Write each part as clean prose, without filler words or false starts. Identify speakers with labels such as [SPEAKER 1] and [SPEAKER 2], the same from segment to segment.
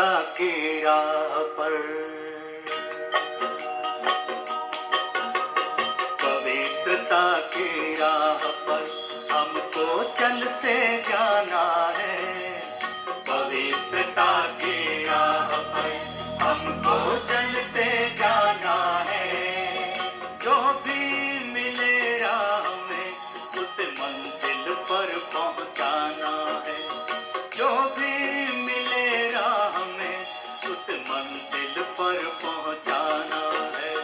[SPEAKER 1] पवित्रता की राह पर, पवित्रता की राह पर हमको चलते जाना है। पवित्रता की राह पर हमको चलते जाना है। जो भी मिले राह में उस मंजिल पर पहुंचाना है। जो भी मिले राह में उस मंजिल पर पहुंचाना है।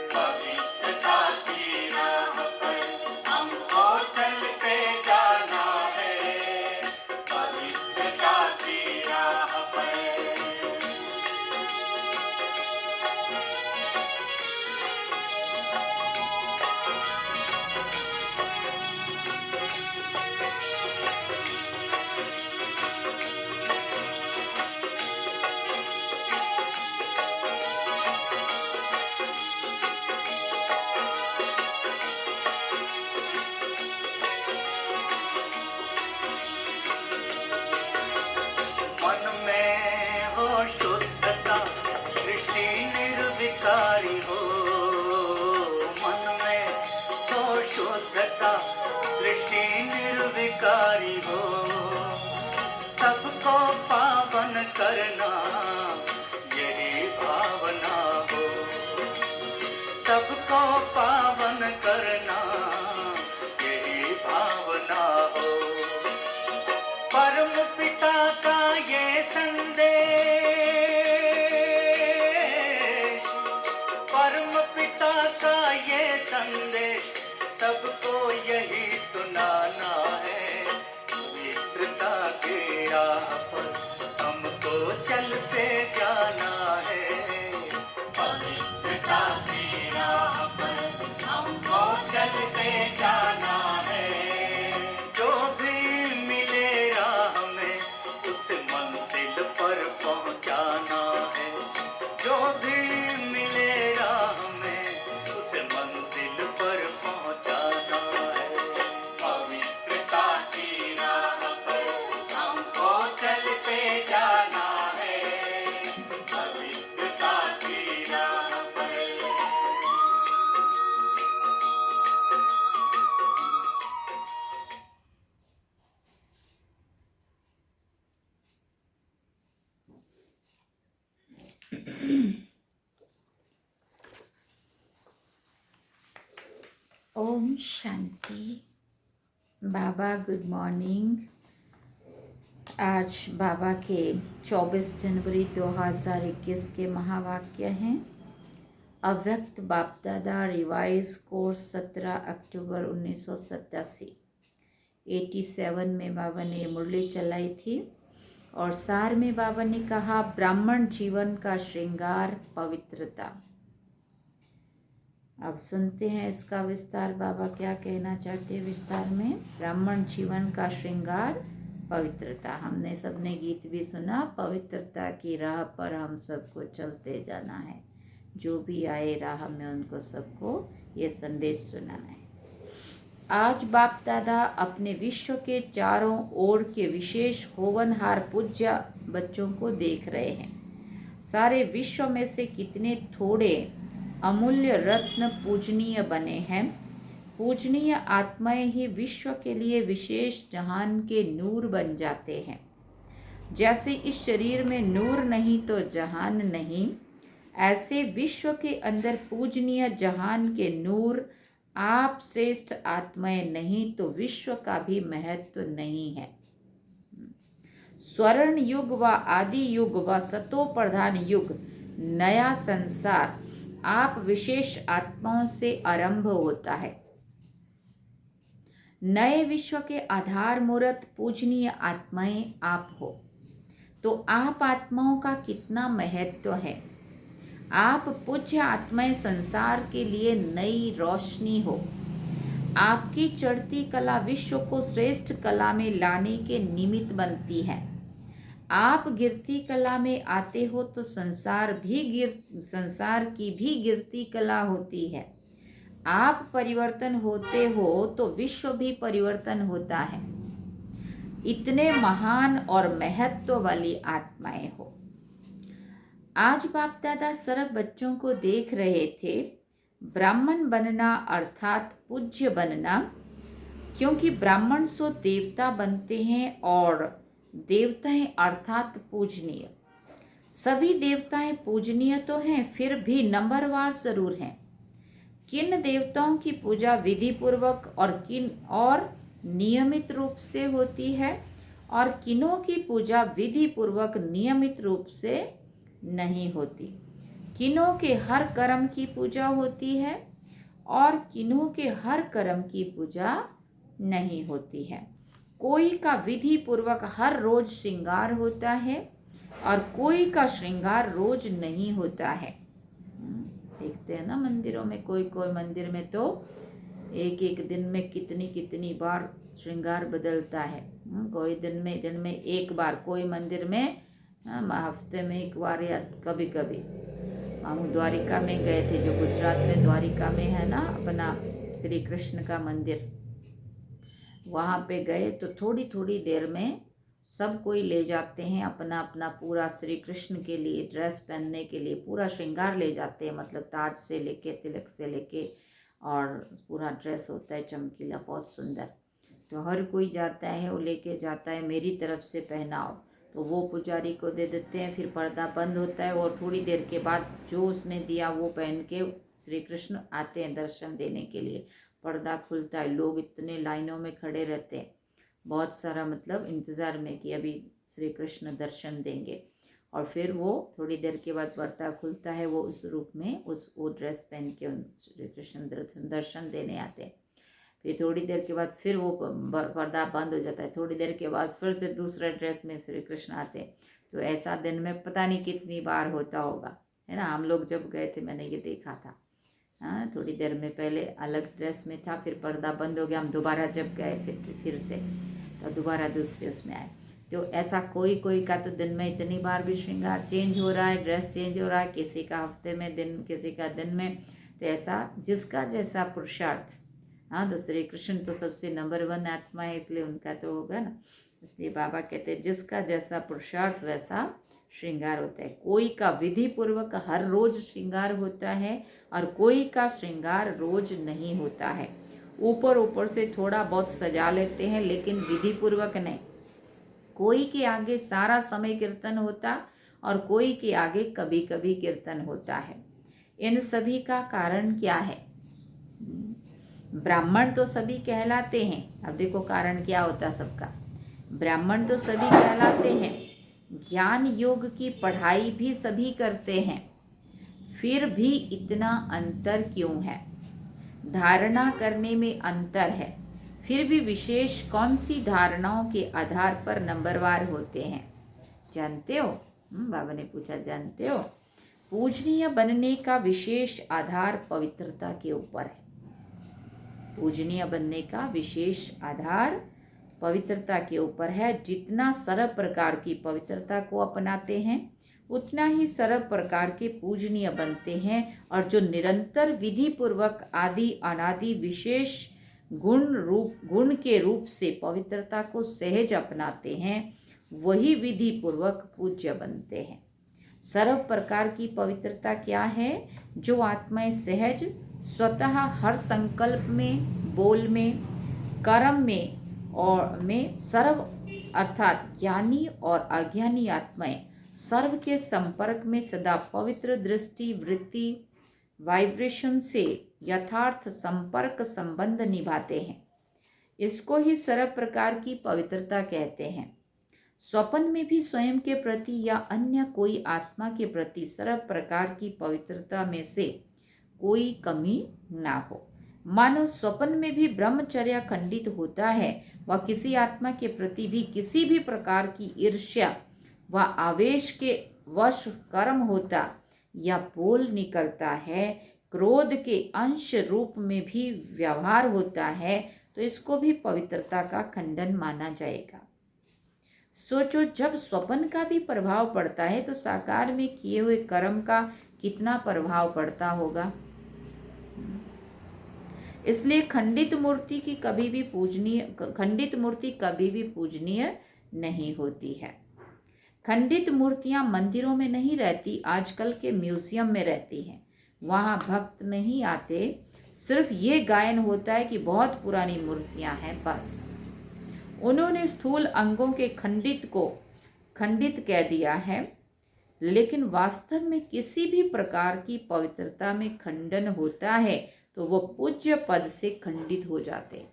[SPEAKER 1] पवित्रता की राह पर हमको चलते जाना है। पवित्रता की राह पर। मन में हो शुद्धता, दृष्टि निर्विकारी हो। मन में हो शुद्धता, दृष्टि निर्विकारी हो। सबको पावन करना यही भावना हो। सबको पावन करना यही भावना हो। परम पिता का ये संदेश, परम पिता का ये संदेश सबको यही सुनाना है। पवित्रता की राह पर हमको चलते जाना है। पवित्रता की राह पर हमको चलते जाना है। जो भी मिले राह में उस मंजिल पर पहुंचाना है। जो भी मिले राह में उस मंजिल पर पहुंचाना है। पवित्रता की राह पर हमको चलते जाना है। पवित्रता की राह पर।
[SPEAKER 2] ओम शांति। बाबा गुड मॉर्निंग। आज बाबा के 24 जनवरी 2021 के महावाक्य हैं। अव्यक्त बाप दादा रिवाइज कोर्स 17 अक्टूबर 1987। 87 में बाबा ने मुरली चलाई थी और सार में बाबा ने कहा ब्राह्मण जीवन का श्रृंगार पवित्रता। अब सुनते हैं इसका विस्तार। बाबा क्या कहना चाहते हैं विस्तार में। ब्राह्मण जीवन का श्रृंगार पवित्रता। हमने सबने गीत भी सुना। पवित्रता की राह पर हम सबको चलते जाना है। जो भी आए राह में उनको सबको ये संदेश सुनाना है। आज बाप दादा अपने विश्व के चारों ओर के विशेष होवनहार पूज्य बच्चों को देख रहे हैं। सारे विश्व में से कितने थोड़े अमूल्य रत्न पूजनीय बने हैं। पूजनीय आत्माएं ही विश्व के लिए विशेष जहान के नूर बन जाते हैं। जैसे इस शरीर में नूर नहीं तो जहान नहीं, ऐसे विश्व के अंदर पूजनीय जहान के नूर आप श्रेष्ठ आत्माएं नहीं तो विश्व का भी महत्व नहीं है। स्वर्ण युग व आदि युग व सतो प्रधान युग नया संसार आप विशेष आत्माओं से आरंभ होता है। नए विश्व के आधार मूर्त पूजनीय आत्माएं आप हो। तो आप आत्माओं का कितना महत्व है। आप पूज्य आत्माएं संसार के लिए नई रोशनी हो। आपकी चढ़ती कला विश्व को श्रेष्ठ कला में लाने के निमित्त बनती है। आप गिरती कला में आते हो तो संसार की भी गिरती कला होती है। आप परिवर्तन होते हो तो विश्व भी परिवर्तन होता है। इतने महान और महत्व वाली आत्माएं हो। आज बाप दादा सर्व बच्चों को देख रहे थे। ब्राह्मण बनना अर्थात पूज्य बनना, क्योंकि ब्राह्मण सो देवता बनते हैं और देवताएं अर्थात पूजनीय। सभी देवताएं पूजनीय तो हैं, फिर भी नंबरवार जरूर हैं। किन देवताओं की पूजा विधि पूर्वक और नियमित रूप से होती है और किन्हों की पूजा विधि पूर्वक नियमित रूप से नहीं होती। किन्हों के हर कर्म की पूजा होती है और किन्हों के हर कर्म की पूजा नहीं होती है। कोई का विधि पूर्वक हर रोज श्रृंगार होता है और कोई का श्रृंगार रोज नहीं होता है। देखते हैं ना मंदिरों में, कोई कोई मंदिर में तो एक एक दिन में कितनी कितनी बार श्रृंगार बदलता है। कोई दिन में एक बार, कोई मंदिर में हफ्ते में एक बार या कभी कभी। हम द्वारिका में गए थे, जो गुजरात में द्वारिका में है ना अपना श्री कृष्ण का मंदिर, वहाँ पे गए तो थोड़ी थोड़ी देर में सब कोई ले जाते हैं अपना अपना पूरा श्री कृष्ण के लिए ड्रेस पहनने के लिए पूरा श्रृंगार ले जाते हैं, मतलब ताज से लेके तिलक से लेके और पूरा ड्रेस होता है चमकीला, बहुत सुंदर। तो हर कोई जाता है, वो लेके जाता है, मेरी तरफ से पहनाओ, तो वो पुजारी को दे देते हैं। फिर पर्दा बंद होता है और थोड़ी देर के बाद जो उसने दिया वो पहन के श्री कृष्ण आते हैं दर्शन देने के लिए। पर्दा खुलता है, लोग इतने लाइनों में खड़े रहते हैं, बहुत सारा मतलब इंतज़ार में कि अभी श्री कृष्ण दर्शन देंगे। और फिर वो थोड़ी देर के बाद पर्दा खुलता है, वो उस रूप में वो ड्रेस पहन के श्री कृष्ण दर्शन देने आते हैं। फिर थोड़ी देर के बाद फिर वो पर्दा बंद हो जाता है, थोड़ी देर के बाद फिर से दूसरे ड्रेस में श्री कृष्ण आते हैं। तो ऐसा दिन में पता नहीं कितनी बार होता होगा, है ना। हम लोग जब गए थे मैंने ये देखा था। हाँ, थोड़ी देर में पहले अलग ड्रेस में था, फिर पर्दा बंद हो गया, हम दोबारा जब गए फिर से तो दोबारा दूसरे उसमें आए। तो ऐसा कोई कोई का तो दिन में इतनी बार भी श्रृंगार चेंज हो रहा है, ड्रेस चेंज हो रहा है, किसी का हफ्ते में दिन, किसी का दिन में। तो ऐसा जिसका जैसा पुरुषार्थ। हाँ, तो श्री कृष्ण तो सबसे नंबर 1 आत्मा है, इसलिए उनका तो होगा ना। इसलिए बाबा कहते हैं जिसका जैसा पुरुषार्थ वैसा श्रृंगार होता है। कोई का विधि पूर्वक हर रोज श्रृंगार होता है और कोई का श्रृंगार रोज नहीं होता है। ऊपर ऊपर से थोड़ा बहुत सजा लेते हैं, लेकिन विधि पूर्वक नहीं। कोई के आगे सारा समय कीर्तन होता और कोई के आगे कभी कभी कीर्तन होता है। इन सभी का कारण क्या है? ब्राह्मण तो सभी कहलाते हैं। अब देखो कारण क्या होता है सबका। ब्राह्मण तो सभी कहलाते हैं, ज्ञान योग की पढ़ाई भी सभी करते हैं, फिर भी इतना अंतर क्यों है? धारणा करने में अंतर है, फिर भी विशेष कौन सी धारणाओं के आधार पर नंबरवार होते हैं? जानते हो? बाबा ने पूछा, जानते हो? पूजनीय बनने का विशेष आधार पवित्रता के ऊपर है। पूजनीय बनने का विशेष आधार पवित्रता के ऊपर है। जितना सर्व प्रकार की पवित्रता को अपनाते हैं उतना ही सर्व प्रकार के पूजनीय बनते हैं। और जो निरंतर विधि पूर्वक आदि अनादि विशेष गुण के रूप से पवित्रता को सहज अपनाते हैं वही विधि पूर्वक पूज्य बनते हैं। सर्व प्रकार की पवित्रता क्या है? जो आत्माएं सहज स्वतः हर संकल्प में, बोल में, कर्म में और में सर्व अर्थात ज्ञानी और अज्ञानी आत्माएं सर्व के संपर्क में सदा पवित्र दृष्टि वृत्ति वाइब्रेशन से यथार्थ संपर्क संबंध निभाते हैं। इसको ही सर्व प्रकार की पवित्रता कहते हैं। स्वप्न में भी स्वयं के प्रति या अन्य कोई आत्मा के प्रति सर्व प्रकार की पवित्रता में से कोई कमी ना हो। मानो स्वप्न में भी ब्रह्मचर्य खंडित होता है व किसी आत्मा के प्रति भी किसी भी प्रकार की ईर्ष्या व आवेश के वश कर्म होता या बोल निकलता है, क्रोध के अंश रूप में भी व्यवहार होता है, तो इसको भी पवित्रता का खंडन माना जाएगा। सोचो, जब स्वप्न का भी प्रभाव पड़ता है तो साकार में किए हुए कर्म का कितना प्रभाव पड़ता होगा। इसलिए खंडित मूर्ति कभी भी पूजनीय नहीं होती है। खंडित मूर्तियां मंदिरों में नहीं रहती, आजकल के म्यूजियम में रहती हैं। वहाँ भक्त नहीं आते, सिर्फ ये गायन होता है कि बहुत पुरानी मूर्तियां हैं, बस। उन्होंने स्थूल अंगों के खंडित को खंडित कह दिया है, लेकिन वास्तव में किसी भी प्रकार की पवित्रता में खंडन होता है तो वो पूज्य पद से खंडित हो जाते।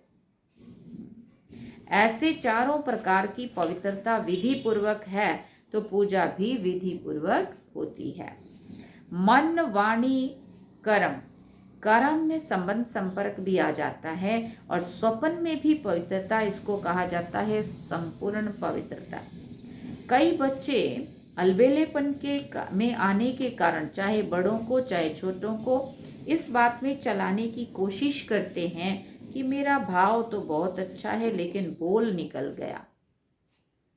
[SPEAKER 2] ऐसे चारों प्रकार की पवित्रता विधि पूर्वक है तो पूजा भी विधि पूर्वक होती है। मन, वाणी, कर्म, कर्म में संबंध संपर्क भी आ जाता है, और स्वप्न में भी पवित्रता, इसको कहा जाता है संपूर्ण पवित्रता। कई बच्चे अलबेलेपन में आने के कारण चाहे बड़ों को चाहे छोटों को इस बात में चलाने की कोशिश करते हैं कि मेरा भाव तो बहुत अच्छा है लेकिन बोल निकल गया,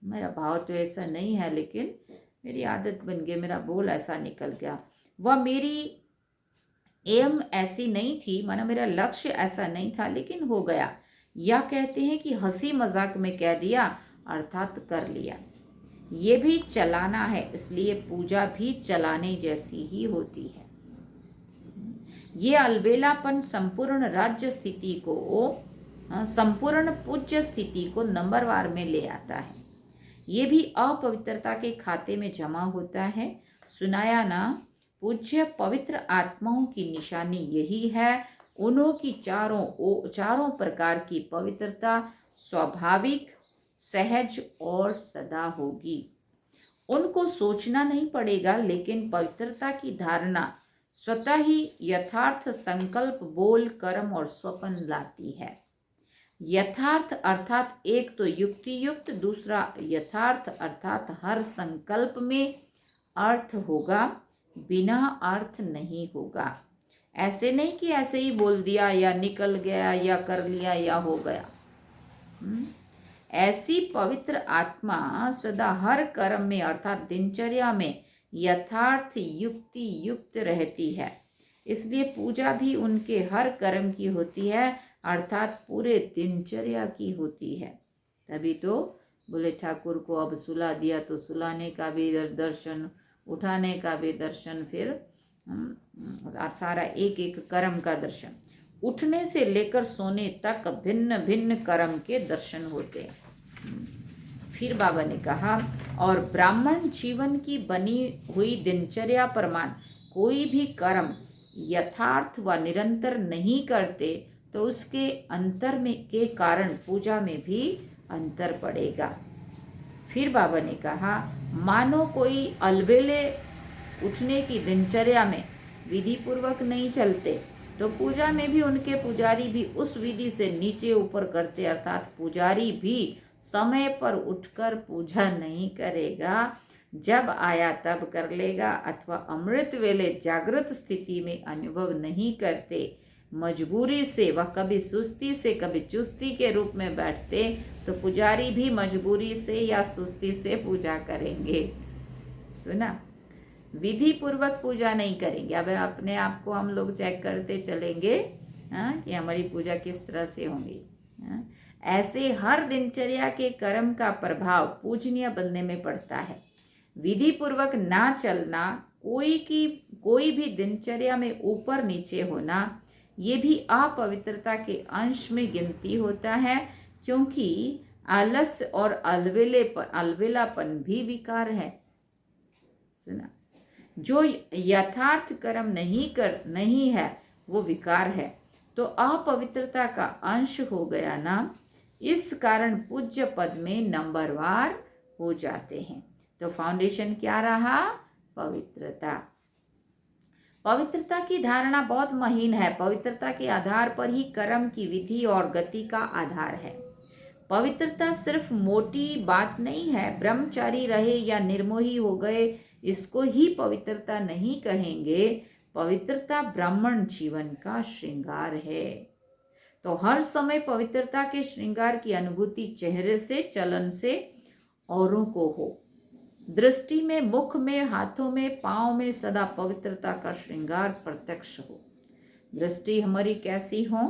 [SPEAKER 2] मेरा भाव तो ऐसा नहीं है लेकिन मेरी आदत बन गई, मेरा बोल ऐसा निकल गया, वह मेरी एम ऐसी नहीं थी, माना मेरा लक्ष्य ऐसा नहीं था लेकिन हो गया। या कहते हैं कि हंसी मजाक में कह दिया अर्थात कर लिया। ये भी चलाना है, इसलिए पूजा भी चलाने जैसी ही होती है। ये अलबेलापन संपूर्ण राज्य स्थिति को, संपूर्ण पूज्य स्थिति को नंबरवार में ले आता है। ये भी अपवित्रता के खाते में जमा होता है। सुनाया ना, पूज्य पवित्र आत्माओं की निशानी यही है, उन्हों की चारों प्रकार की पवित्रता स्वाभाविक, सहज और सदा होगी। उनको सोचना नहीं पड़ेगा, लेकिन पवित्रता की धारणा स्वतः ही यथार्थ संकल्प, बोल, कर्म और स्वप्न लाती है। यथार्थ अर्थात एक तो युक्ति युक्त, दूसरा यथार्थ अर्थात हर संकल्प में अर्थ होगा, बिना अर्थ नहीं होगा। ऐसे नहीं कि ऐसे ही बोल दिया या निकल गया या कर लिया या हो गया। ऐसी पवित्र आत्मा सदा हर कर्म में अर्थात दिनचर्या में यथार्थ युक्ति युक्त रहती है। इसलिए पूजा भी उनके हर कर्म की होती है, अर्थात पूरे दिनचर्या की होती है। तभी तो बोले ठाकुर को अब सुला दिया तो सुलाने का भी दर्शन, उठाने का भी दर्शन, फिर सारा एक एक कर्म का दर्शन, उठने से लेकर सोने तक भिन्न भिन्न कर्म के दर्शन होते हैं। फिर बाबा ने कहा, और ब्राह्मण जीवन की बनी हुई दिनचर्या प्रमाण कोई भी कर्म यथार्थ व निरंतर नहीं करते तो उसके अंतर में के कारण पूजा में भी अंतर पड़ेगा। फिर बाबा ने कहा, मानो कोई अलबेले उठने की दिनचर्या में विधि पूर्वक नहीं चलते तो पूजा में भी उनके पुजारी भी उस विधि से नीचे ऊपर करते, अर्थात पुजारी भी समय पर उठकर पूजा नहीं करेगा, जब आया तब कर लेगा, अथवा अमृत वेले जागृत स्थिति में अनुभव नहीं करते, मजबूरी से वह कभी सुस्ती से कभी चुस्ती के रूप में बैठते तो पुजारी भी मजबूरी से या सुस्ती से पूजा करेंगे। सुना, विधि पूर्वक पूजा नहीं करेंगे। अब अपने आप को हम लोग चेक करते चलेंगे कि हमारी पूजा किस तरह से होंगी। ऐसे हर दिनचर्या के कर्म का प्रभाव पूजनीय बनने में पड़ता है। विधि पूर्वक ना चलना, कोई भी दिनचर्या में ऊपर नीचे होना, ये भी अपवित्रता के अंश में गिनती होता है, क्योंकि आलस्य और अलबेलापन भी विकार है। सुना, जो यथार्थ कर्म नहीं है वो विकार है, तो अपवित्रता का अंश हो गया ना। इस कारण पूज्य पद में नंबरवार हो जाते हैं। तो फाउंडेशन क्या रहा? पवित्रता। पवित्रता की धारणा बहुत महीन है। पवित्रता के आधार पर ही कर्म की विधि और गति का आधार है। पवित्रता सिर्फ मोटी बात नहीं है। ब्रह्मचारी रहे या निर्मोही हो गए, इसको ही पवित्रता नहीं कहेंगे। पवित्रता ब्राह्मण जीवन का श्रृंगार है। तो हर समय पवित्रता के श्रृंगार की अनुभूति चेहरे से, चलन से औरों को हो। दृष्टि में, मुख में, हाथों में, पांव में सदा पवित्रता का श्रृंगार प्रत्यक्ष हो। दृष्टि हमारी कैसी हो,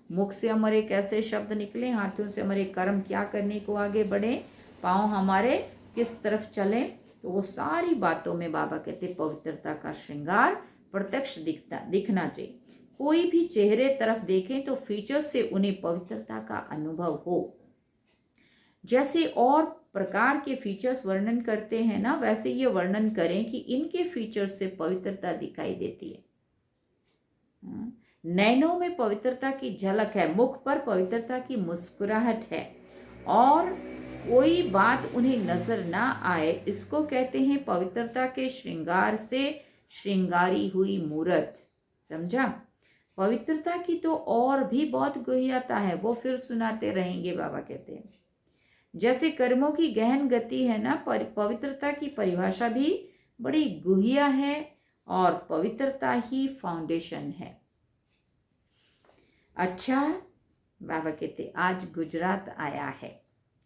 [SPEAKER 2] मुख से हमारे कैसे शब्द निकले, हाथों से हमारे कर्म क्या करने को आगे बढ़े, पांव हमारे किस तरफ चले, तो वो सारी बातों में बाबा कहते पवित्रता का श्रृंगार प्रत्यक्ष दिखना चाहिए। कोई भी चेहरे तरफ देखें तो फीचर से उन्हें पवित्रता का अनुभव हो। जैसे और प्रकार के फीचर्स वर्णन करते हैं ना, वैसे ये वर्णन करें कि इनके फीचर्स से पवित्रता दिखाई देती है। नैनों में पवित्रता की झलक है, मुख पर पवित्रता की मुस्कुराहट है, और कोई बात उन्हें नजर ना आए, इसको कहते हैं पवित्रता के श्रृंगार से श्रृंगारी हुई मूरत। समझा? पवित्रता की तो और भी बहुत गुह्यता है, वो फिर सुनाते रहेंगे। बाबा कहते हैं जैसे कर्मों की गहन गति है ना, पवित्रता की परिभाषा भी बड़ी गुह्य है, और पवित्रता ही फाउंडेशन है। अच्छा, बाबा कहते आज गुजरात आया है।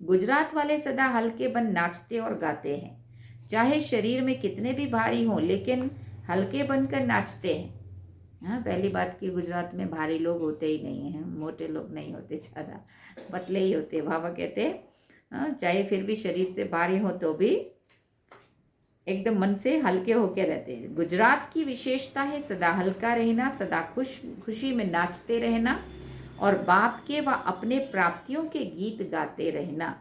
[SPEAKER 2] गुजरात वाले सदा हल्के बन नाचते और गाते हैं, चाहे शरीर में कितने भी भारी हों, लेकिन हल्के बनकर नाचते हैं। हाँ, पहली बात कि गुजरात में भारी लोग होते ही नहीं हैं, मोटे लोग नहीं होते, ज़्यादा पतले ही होते। बाबा कहते चाहे फिर भी शरीर से भारी हो तो भी एकदम मन से हल्के होके रहते हैं। गुजरात की विशेषता है सदा हल्का रहना, सदा खुशी में नाचते रहना, और बाप के व अपने प्राप्तियों के गीत गाते रहना।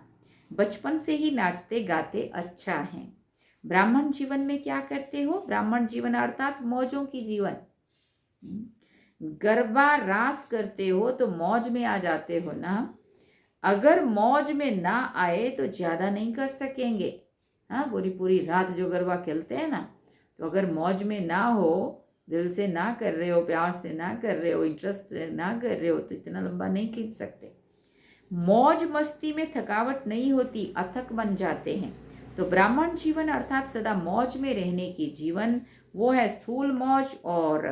[SPEAKER 2] बचपन से ही नाचते गाते अच्छा है। ब्राह्मण जीवन में क्या करते हो? ब्राह्मण जीवन अर्थात मौजों की जीवन। गरबा रास करते हो तो मौज में आ जाते हो ना। अगर मौज में ना आए तो ज्यादा नहीं कर सकेंगे। हाँ, पूरी पूरी रात जो गरबा खेलते हैं ना, तो अगर मौज में ना हो, दिल से ना कर रहे हो, प्यार से ना कर रहे हो, इंटरेस्ट से ना कर रहे हो, तो इतना लंबा नहीं खींच सकते। मौज मस्ती में थकावट नहीं होती, अथक बन जाते हैं। तो ब्राह्मण जीवन अर्थात सदा मौज में रहने की जीवन, वो है स्थूल मौज, और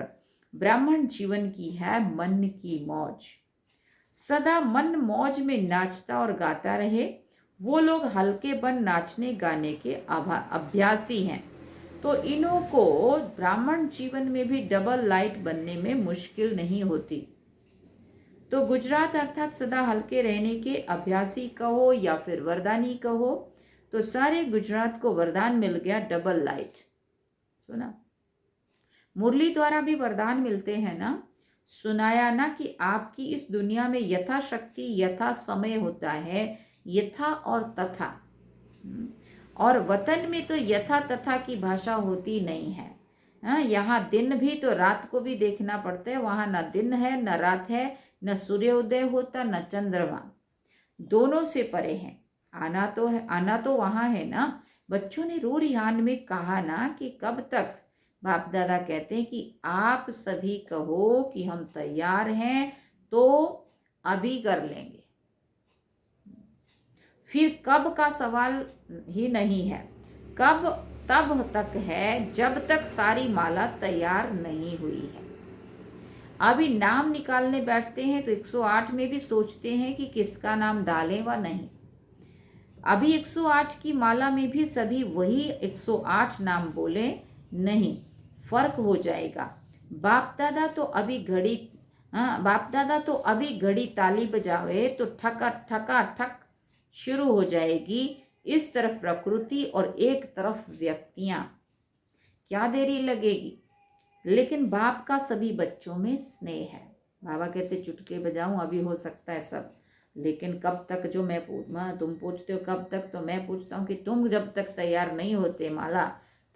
[SPEAKER 2] ब्राह्मण जीवन की है मन की मौज। सदा मन मौज में नाचता और गाता रहे, वो लोग हल्के बन नाचने गाने के अभ्यासी हैं। तो इन्हों को ब्राह्मण जीवन में भी डबल लाइट बनने में मुश्किल नहीं होती। तो गुजरात अर्थात सदा हल्के रहने के अभ्यासी कहो या फिर वरदानी कहो, तो सारे गुजरात को वरदान मिल गया डबल लाइट। सुना? मुरली द्वारा भी वरदान मिलते हैं ना, सुनाया ना कि आपकी इस दुनिया में यथाशक्ति यथा समय होता है, यथा और तथा। और वतन में तो यथा तथा की भाषा होती नहीं है। हाँ, यहाँ दिन भी तो रात को भी देखना पड़ता है, वहाँ न दिन है न रात है, न सूर्योदय होता न चंद्रमा, दोनों से परे है। आना तो है, आना तो वहाँ है ना। बच्चों ने रो रिहान में कहा ना कि कब तक। बाप दादा कहते हैं कि आप सभी कहो कि हम तैयार हैं, तो अभी कर लेंगे। फिर कब का सवाल ही नहीं है, कब तब तक है जब तक सारी माला तैयार नहीं हुई है। अभी नाम निकालने बैठते हैं तो 108 में भी सोचते हैं कि किसका नाम डालें व नहीं। अभी 108 की माला में भी सभी वही 108 नाम बोले नहीं, फर्क हो जाएगा। बाप दादा तो अभी घड़ी ताली बजावे तो ठका ठका ठक शुरू हो जाएगी। इस तरफ प्रकृति और एक तरफ व्यक्तियां, क्या देरी लगेगी। लेकिन बाप का सभी बच्चों में स्नेह है। बाबा कहते चुटके बजाऊं अभी हो सकता है सब, लेकिन कब तक, जो तुम पूछते हो कब तक, तो मैं पूछता हूँ कि तुम जब तक तैयार नहीं होते माला,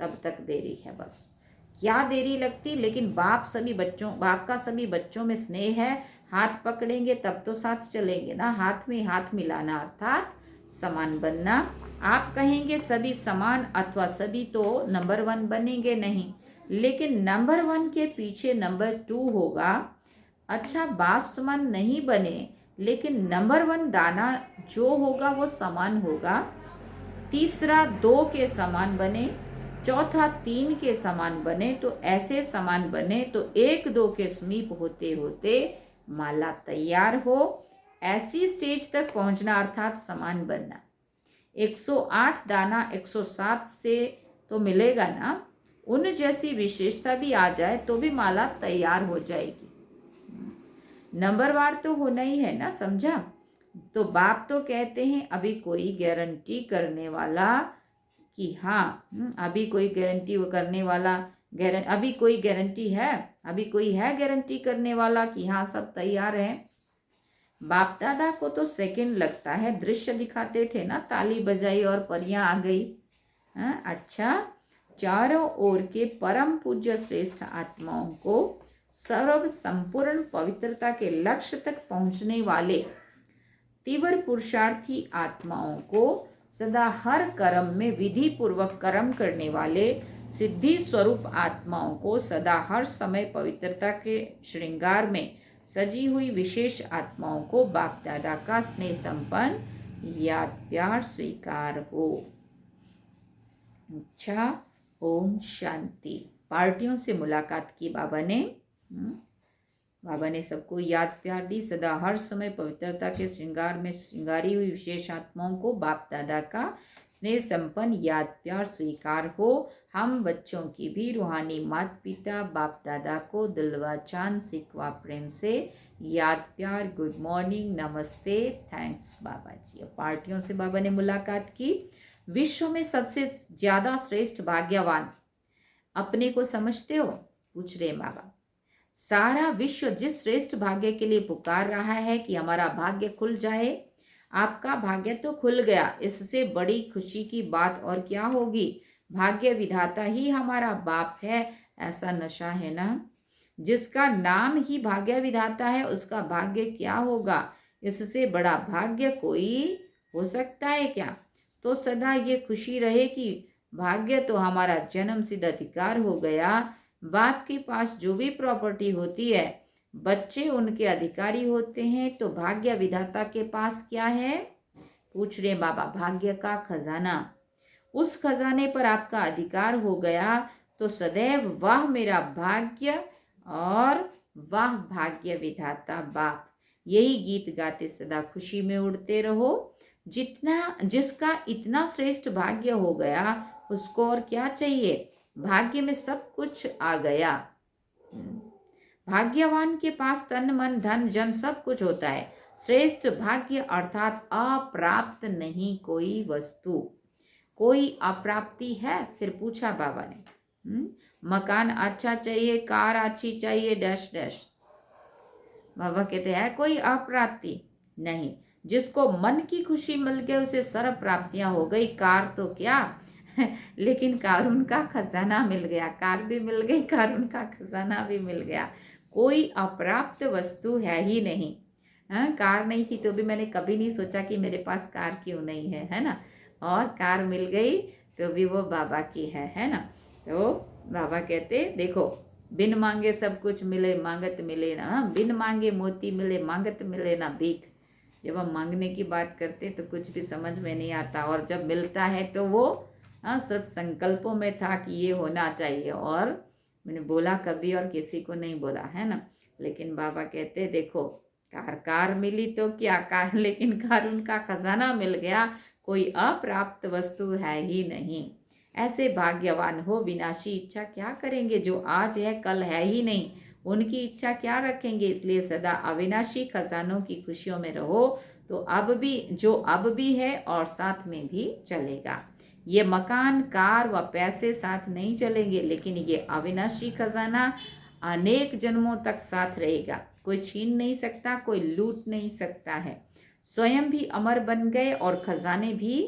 [SPEAKER 2] तब तक देरी है। बस क्या देरी लगती। लेकिन बाप का सभी बच्चों में स्नेह है। हाथ पकड़ेंगे तब तो साथ चलेंगे ना। हाथ में हाथ मिलाना अर्थात समान बनना। आप कहेंगे सभी समान अथवा सभी तो नंबर 1 बनेंगे नहीं, लेकिन नंबर 1 के पीछे नंबर 2 होगा। अच्छा, बाप समान नहीं बने, लेकिन नंबर 1 दाना जो होगा वो समान होगा। तीसरा 2 के समान बने, चौथा 3 के समान बने, तो ऐसे समान बने तो 1-2 के समीप होते होते माला तैयार हो। ऐसी स्टेज तक पहुंचना अर्थात समान बनना। 108 दाना 107 से तो मिलेगा ना, उन जैसी विशेषता भी आ जाए तो भी माला तैयार हो जाएगी। नंबरवार तो होना ही है ना, समझा। तो बाप तो कहते हैं अभी कोई गारंटी करने वाला कि हाँ अभी कोई गारंटी करने वाला अभी कोई गारंटी है, अभी कोई है गारंटी करने वाला कि हाँ सब तैयार है। बाप दादा को तो सेकंड लगता है, दृश्य दिखाते थे ना, ताली बजाई और परियां आ गई। अच्छा, चारों ओर के परम पूज्य श्रेष्ठ आत्माओं को सर्व संपूर्ण पवित्रता के लक्ष्य तक पहुंचने वाले तीव्र पुरुषार्थी आत्माओं को सदा हर कर्म में विधि पूर्वक कर्म करने वाले सिद्धि स्वरूप आत्माओं को सदा हर समय पवित्रता के श्रृंगार में सजी हुई विशेष आत्माओं को बाप दादा का स्नेह संपन्न याद प्यार स्वीकार हो। अच्छा, ओम शांति। पार्टियों से मुलाकात की बाबा ने सबको याद प्यार दी। सदा हर समय पवित्रता के श्रृंगार में श्रृंगारी हुई विशेष आत्माओं को बाप दादा का स्नेह संपन्न याद प्यार स्वीकार हो। हम बच्चों की भी रूहानी माता पिता बाप दादा को दिलवा चांद सिकवा प्रेम से याद प्यार, गुड मॉर्निंग, नमस्ते, थैंक्स बाबा जी। पार्टियों से बाबा ने मुलाकात की। विश्व में सबसे ज्यादा श्रेष्ठ भाग्यवान अपने को समझते हो? पूछ रहे बाबा। सारा विश्व जिस श्रेष्ठ भाग्य के लिए पुकार रहा है कि हमारा भाग्य खुल जाए, आपका भाग्य तो खुल गया, इससे बड़ी खुशी की बात और क्या होगी। भाग्य विधाता ही हमारा बाप है, ऐसा नशा है ना। जिसका नाम ही भाग्य विधाता है उसका भाग्य क्या होगा, इससे बड़ा भाग्य कोई हो सकता है क्या। तो सदा ये खुशी रहे कि भाग्य तो हमारा जन्म सिद्ध अधिकार हो गया। बाप के पास जो भी प्रॉपर्टी होती है बच्चे उनके अधिकारी होते हैं, तो भाग्य विधाता के पास क्या है? पूछ रहे बाबा। भाग्य का खजाना। उस खजाने पर आपका अधिकार हो गया तो सदैव वाह मेरा भाग्य और वाह भाग्य विधाता बाप, यही गीत गाते सदा खुशी में उड़ते रहो। जिसका इतना श्रेष्ठ भाग्य हो गया उसको और क्या चाहिए। भाग्य में सब कुछ आ गया। भाग्यवान के पास तन मन धन जन सब कुछ होता है। श्रेष्ठ भाग्य अर्थात अप्राप्त नहीं कोई वस्तु, कोई अप्राप्ति है। फिर पूछा बाबा ने, मकान अच्छा चाहिए, कार अच्छी चाहिए, डैश डैश। बाबा कहते हैं कोई अप्राप्ति नहीं। जिसको मन की खुशी मिल गई उसे सर्व प्राप्तियां हो गई। कार तो क्या लेकिन कारून का खजाना मिल गया। कार भी मिल गई, कारून का खजाना भी मिल गया। कोई अप्राप्त वस्तु है ही नहीं। कार नहीं थी तो भी मैंने कभी नहीं सोचा कि मेरे पास कार क्यों नहीं है ना। और कार मिल गई तो भी वो बाबा की है ना। तो बाबा कहते देखो, बिन मांगे सब कुछ मिले, मांगत मिले ना। बिन मांगे मोती मिले, मांगत मिले ना भीख। जब हम मांगने की बात करते तो कुछ भी समझ में नहीं आता, और जब मिलता है तो वो सिर्फ संकल्पों में था कि ये होना चाहिए, और मैंने बोला कभी और किसी को नहीं बोला है ना। लेकिन बाबा कहते देखो, कार मिली तो क्या कार, लेकिन कार उनका खजाना मिल गया। कोई अप्राप्त वस्तु है ही नहीं। ऐसे भाग्यवान हो। विनाशी इच्छा क्या करेंगे, जो आज है कल है ही नहीं। उनकी इच्छा क्या रखेंगे। इसलिए सदा अविनाशी खजानों की खुशियों में रहो, तो अब भी है और साथ में भी चलेगा। ये मकान, कार व पैसे साथ नहीं चलेंगे, लेकिन ये अविनाशी खजाना अनेक जन्मों तक साथ रहेगा। कोई छीन नहीं सकता, कोई लूट नहीं सकता है। स्वयं भी अमर बन गए और खजाने भी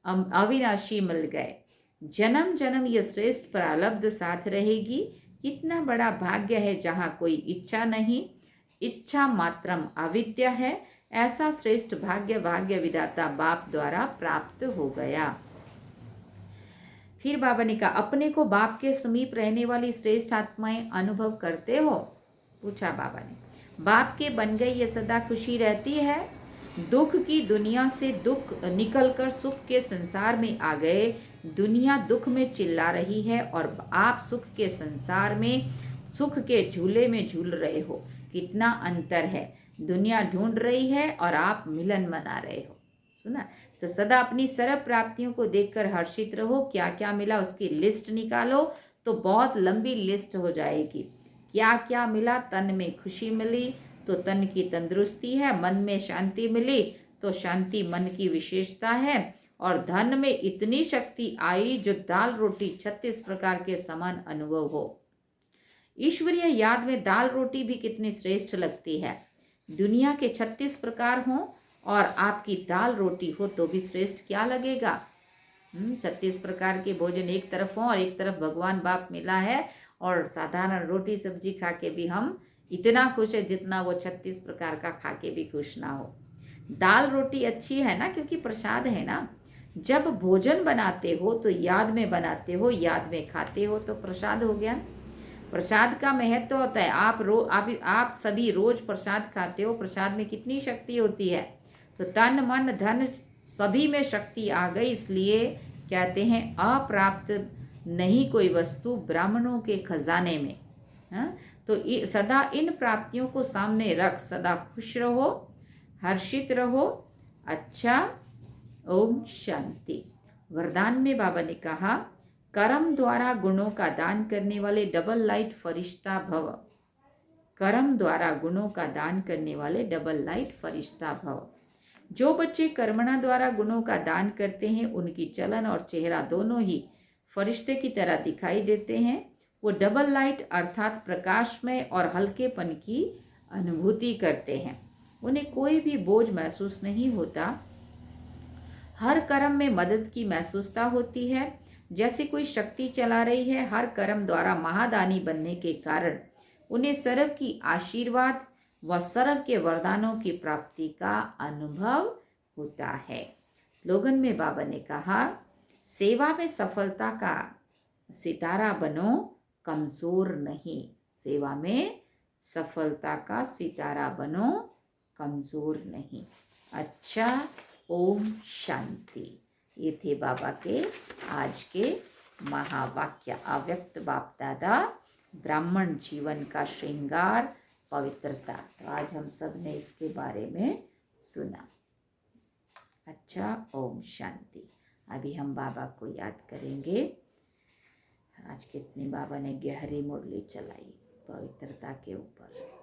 [SPEAKER 2] अविनाशी मिल गए। जन्म जन्म ये श्रेष्ठ प्रारब्ध साथ रहेगी। कितना बड़ा भाग्य है जहाँ कोई इच्छा नहीं, इच्छा मात्रम अविद्या है। ऐसा श्रेष्ठ भाग्य विधाता बाप द्वारा प्राप्त हो गया। फिर बाबा ने कहा, अपने को बाप के समीप रहने वाली श्रेष्ठ आत्माएं अनुभव करते हो? पूछा बाबा ने। बाप के बन गए ये सदा खुशी रहती है। दुख की दुनिया से दुख निकलकर सुख के संसार में आ गए। दुनिया दुख में चिल्ला रही है और आप सुख के संसार में सुख के झूले में झूल रहे हो। कितना अंतर है। दुनिया ढूंढ रही है और आप मिलन मना रहे हो। सुना। तो सदा अपनी सर्व प्राप्तियों को देखकर हर्षित रहो। क्या क्या मिला उसकी लिस्ट निकालो तो बहुत लंबी लिस्ट हो जाएगी। क्या क्या मिला। तन में खुशी मिली तो तन की तंदुरुस्ती है। मन में शांति मिली तो शांति मन की विशेषता है। और धन में इतनी शक्ति आई जो दाल रोटी 36 प्रकार के समान अनुभव हो। ईश्वरीय याद में दाल रोटी भी कितनी श्रेष्ठ लगती है। दुनिया के 36 प्रकार हों और आपकी दाल रोटी हो तो भी श्रेष्ठ क्या लगेगा। 36 प्रकार के भोजन एक तरफ हो और एक तरफ भगवान बाप मिला है, और साधारण रोटी सब्जी खा के भी हम इतना खुश है जितना वो 36 प्रकार का खा के भी खुश ना हो। दाल रोटी अच्छी है ना, क्योंकि प्रसाद है ना। जब भोजन बनाते हो तो याद में बनाते हो, याद में खाते हो तो प्रसाद हो गया। प्रसाद का महत्व होता है, आप सभी रोज प्रसाद खाते हो। प्रसाद में कितनी शक्ति होती है, तो तन मन धन सभी में शक्ति आ गई। इसलिए कहते हैं अप्राप्त नहीं कोई वस्तु ब्राह्मणों के खजाने में। हाँ, तो सदा इन प्राप्तियों को सामने रख, सदा खुश रहो, हर्षित रहो। अच्छा, ओम शांति। वरदान में बाबा ने कहा, कर्म द्वारा गुणों का दान करने वाले डबल लाइट फरिश्ता भव। कर्म द्वारा गुणों का दान करने वाले डबल लाइट फरिश्ता भव। जो बच्चे कर्मणा द्वारा गुणों का दान करते हैं उनकी चलन और चेहरा दोनों ही फरिश्ते की तरह दिखाई देते हैं। वो डबल लाइट अर्थात प्रकाशमय और हल्केपन की अनुभूति करते हैं। उन्हें कोई भी बोझ महसूस नहीं होता। हर कर्म में मदद की महसूसता होती है, जैसे कोई शक्ति चला रही है। हर कर्म द्वारा महादानी बनने के कारण उन्हें सर्व की आशीर्वाद व सर्व के वरदानों की प्राप्ति का अनुभव होता है। स्लोगन में बाबा ने कहा, सेवा में सफलता का सितारा बनो, कमजोर नहीं। सेवा में सफलता का सितारा बनो, कमजोर नहीं। अच्छा, ओम शांति। ये थे बाबा के आज के महावाक्य। अव्यक्त बाप दादा, ब्राह्मण जीवन का श्रृंगार, पवित्रता। तो आज हम सब ने इसके बारे में सुना। अच्छा, ओम शांति। अभी हम बाबा को याद करेंगे। आज कितनी बाबा ने गहरी मुरली चलाई पवित्रता के ऊपर।